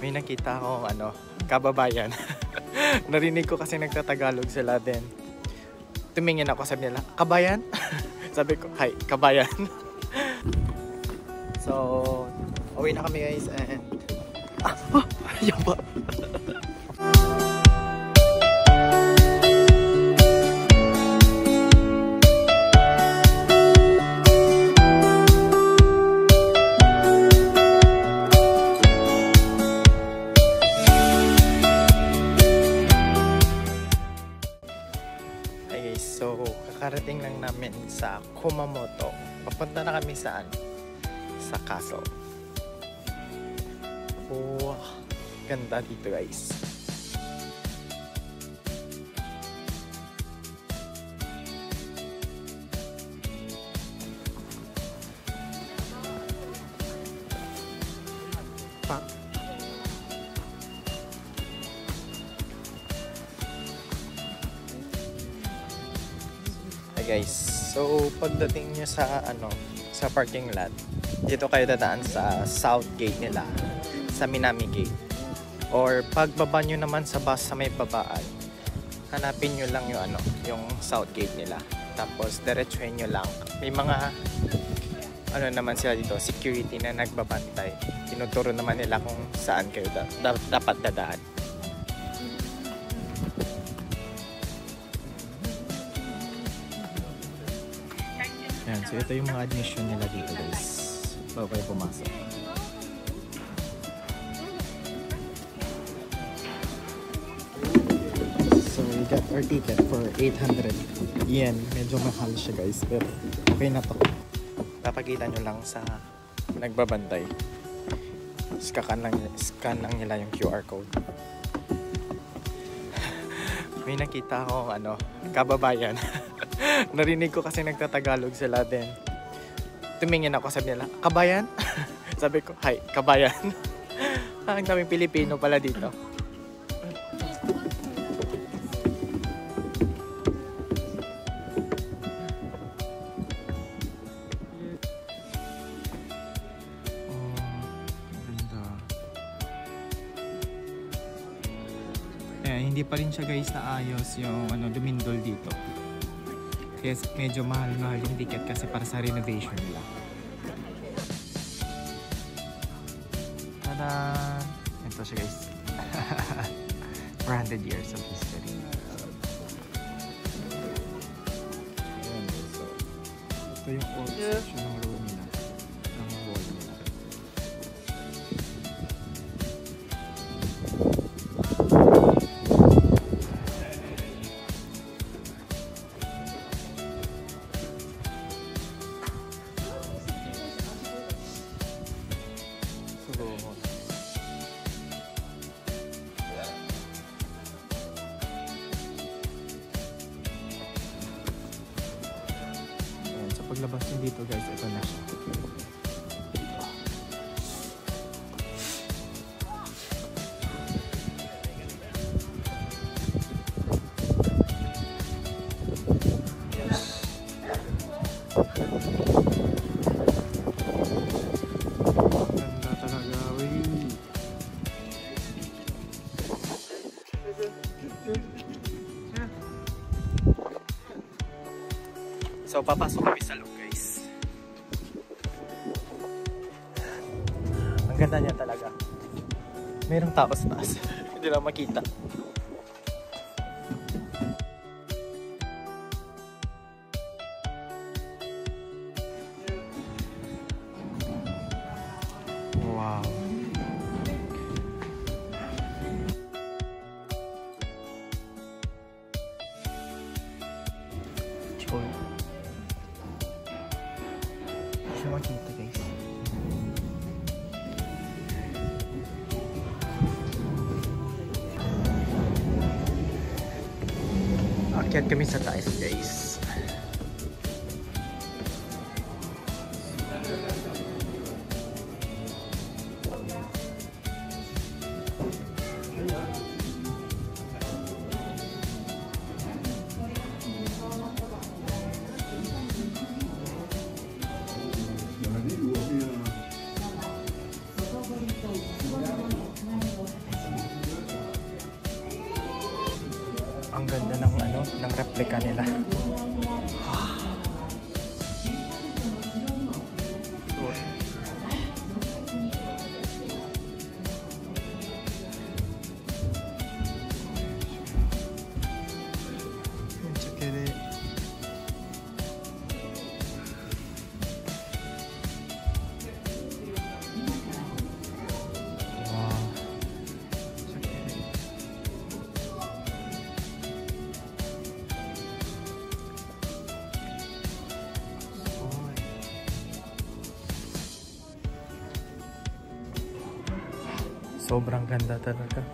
May nakita akong kababayan. Narinig ko kasi nagtatagalog sila din. Tumingin ako, sabi nila, kabayan? Sabi ko, hi, kabayan. So, uwi na kami guys and... Ayaw ba? So, kakarating lang namin sa Kumamoto. Papunta na kami saan? Sa castle. Oh, ganda dito guys. Guys, so pagdating nyo sa sa parking lot, dito kayo dadaan sa south gate nila, sa Minami Gate. Or pagbaba nyo naman sa bus sa may babaan, hanapin nyo lang yung yung south gate nila. Tapos diretsuhin nyo lang. May mga naman sila dito, security na nagbabantay. Tinuturo naman nila kung saan kayo dapat dadaan. Yan, so ito yung mga admission nila dito guys, bago kayo pumasok. So we got our ticket for 800 yen. Medyo mahal siya guys, pero okay na to. Papakita nyo lang sa nagbabantay. Scan lang nila yung QR code. May nakita akong kababayan. Narinig ko kasi nagtatagalog sila din. Tumingin ako, sabi nila, kabayan? Sabi ko, hi, kabayan. Ang daming Pilipino pala dito. Hindi pa rin siya guys naayos yung lumindol dito. Kaya medyo mahal yung ticket kasi para sa renovation nila. Tada! Ito siya guys. 400 years of history. Ayan, so ito yung old section ng room nila. Ng wall nila. Paglabas nyo dito guys, ito na siya. Ganda talaga, wey. So, papasok kami sa loob, guys. Ang ganda niya talaga. Mayroong tao sa taas. Hindi lang makita. Wow. Chicoy. Siya makita guys. Akyat kami sa taas guys. replica nila. Sobrang ganda talaga.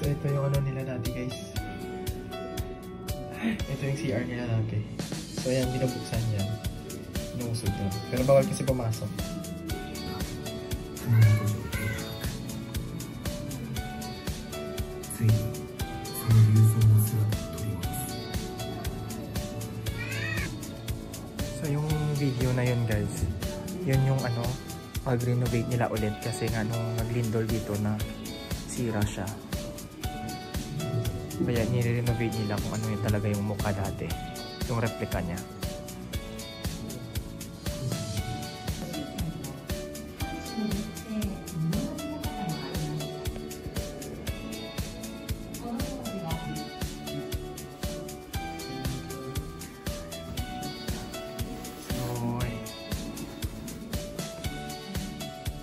So ito yung ano nila dati guys. Ito yung CR nila dati. So ayan, binabuksan yan. Inusod na. Pero bawal kasi pumasok. So yung video na yun guys, yun yung ano, pag-renovate nila ulit kasi nga nung naglindol dito na sira siya. Kaya nire-renovate nila kung ano yung talaga yung mukha dati, yung replica niya.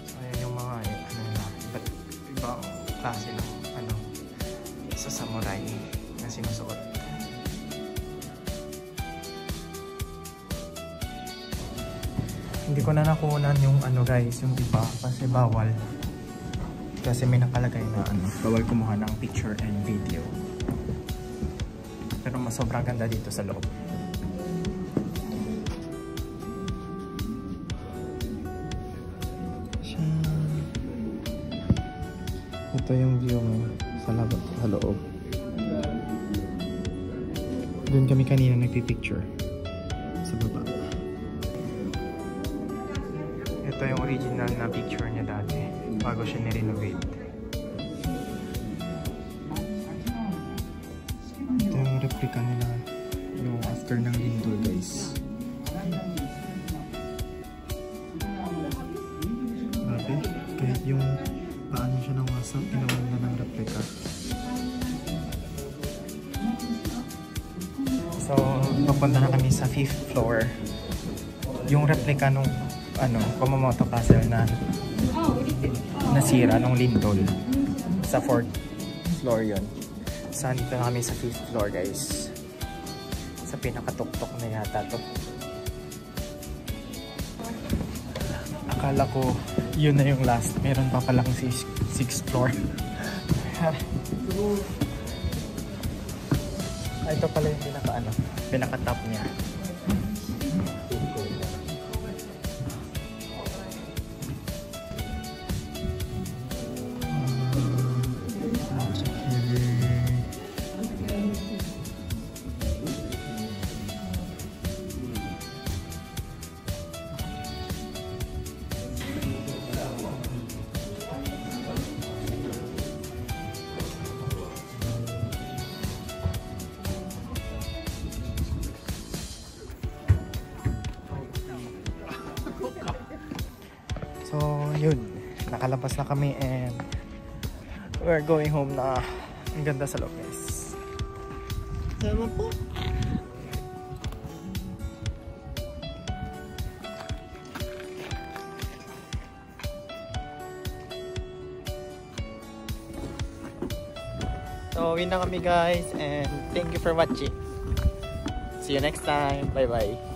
So ayan yung mga ano na, ibang klase ng ano sa samurai na sinusuot. Hindi ko na nakunan yung ano guys, yung iba kasi bawal. Kasi may nakalagay na ano, bawal kumuha ng picture and video. Pero mas sobrang ganda dito sa loob. Ito yung view mo sa loob. Doon kami kanina nagpipicture sa baba. Ito yung original na picture niya dati bago siya ni-renovate. Ito yung replica nila yung after ng lindol guys. Grabe, kahit yung paano siya nawasak, ginawa na ng replica. So, papunta na kami sa 5th floor. Yung replica nung ano, Kumamoto Castle na nasira nung lindol. Sa 4th floor yun. So, dito na kami sa 5th floor guys. Sa pinakatuktok na yata to. Akala ko yun na yung last. Meron pa palang 6th floor. Ito pala yung pinaka-top niya. So, yun. Nakalabas na kami and we're going home na. Ang ganda sa loob, guys. Tama po. So, uwi na kami guys and thank you for watching. See you next time. Bye-bye.